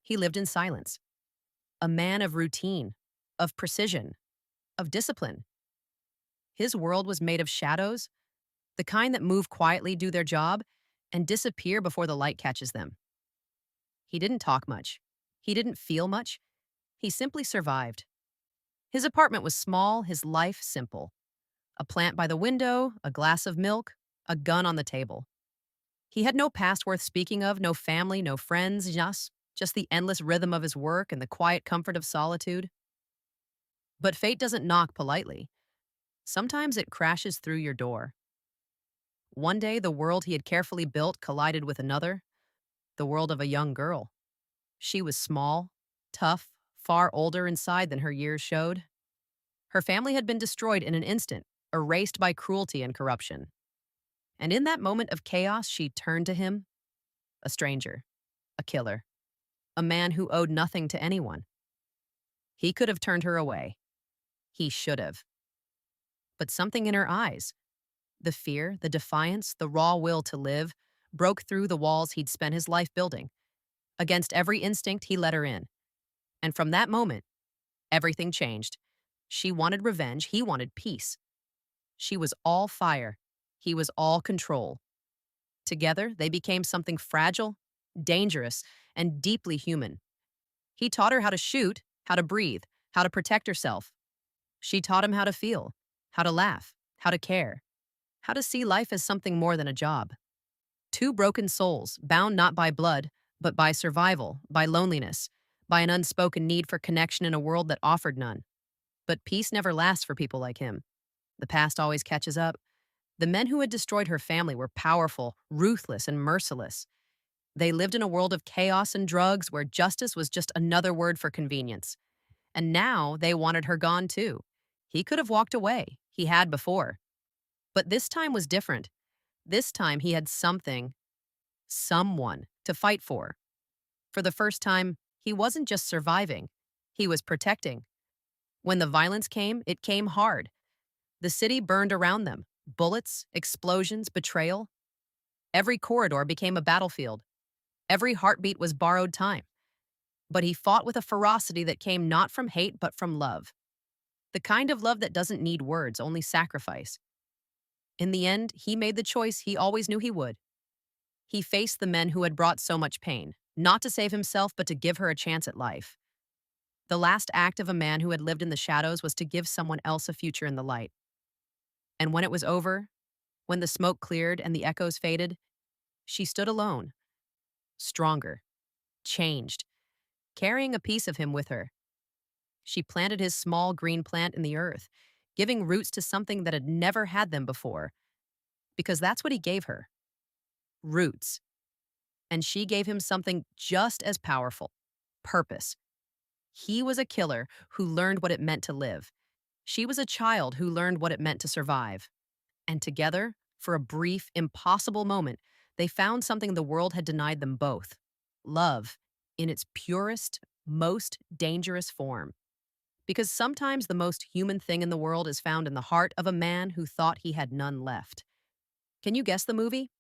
He lived in silence, a man of routine, of precision, of discipline. His world was made of shadows, the kind that move quietly, do their job, and disappear before the light catches them. He didn't talk much. He didn't feel much. He simply survived. His apartment was small, his life simple. A plant by the window, a glass of milk, a gun on the table. He had no past worth speaking of, no family, no friends, just the endless rhythm of his work and the quiet comfort of solitude. But fate doesn't knock politely. Sometimes it crashes through your door. One day, the world he had carefully built collided with another, the world of a young girl. She was small, tough, far older inside than her years showed. Her family had been destroyed in an instant, erased by cruelty and corruption. And in that moment of chaos, she turned to him, a stranger, a killer, a man who owed nothing to anyone. He could have turned her away. He should have. But something in her eyes, the fear, the defiance, the raw will to live, broke through the walls he'd spent his life building. Against every instinct, he let her in. And from that moment, everything changed. She wanted revenge, he wanted peace. She was all fire, he was all control. Together, they became something fragile, dangerous, and deeply human. He taught her how to shoot, how to breathe, how to protect herself. She taught him how to feel, how to laugh, how to care, how to see life as something more than a job. Two broken souls, bound not by blood, but by survival, by loneliness, by an unspoken need for connection in a world that offered none. But peace never lasts for people like him. The past always catches up. The men who had destroyed her family were powerful, ruthless, and merciless. They lived in a world of chaos and drugs where justice was just another word for convenience. And now they wanted her gone too. He could have walked away. He had before. But this time was different. This time he had something, someone to fight for. For the first time, he wasn't just surviving, he was protecting. When the violence came, it came hard. The city burned around them. Bullets, explosions, betrayal. Every corridor became a battlefield. Every heartbeat was borrowed time. But he fought with a ferocity that came not from hate but from love. The kind of love that doesn't need words, only sacrifice. In the end, he made the choice he always knew he would. He faced the men who had brought so much pain, not to save himself but to give her a chance at life. The last act of a man who had lived in the shadows was to give someone else a future in the light. And when it was over, when the smoke cleared and the echoes faded, she stood alone, stronger, changed, carrying a piece of him with her. She planted his small green plant in the earth, giving roots to something that had never had them before, because that's what he gave her, roots. And she gave him something just as powerful, purpose. He was a killer who learned what it meant to live. She was a child who learned what it meant to survive. And together, for a brief, impossible moment, they found something the world had denied them both: love, in its purest, most dangerous form. Because sometimes the most human thing in the world is found in the heart of a man who thought he had none left. Can you guess the movie?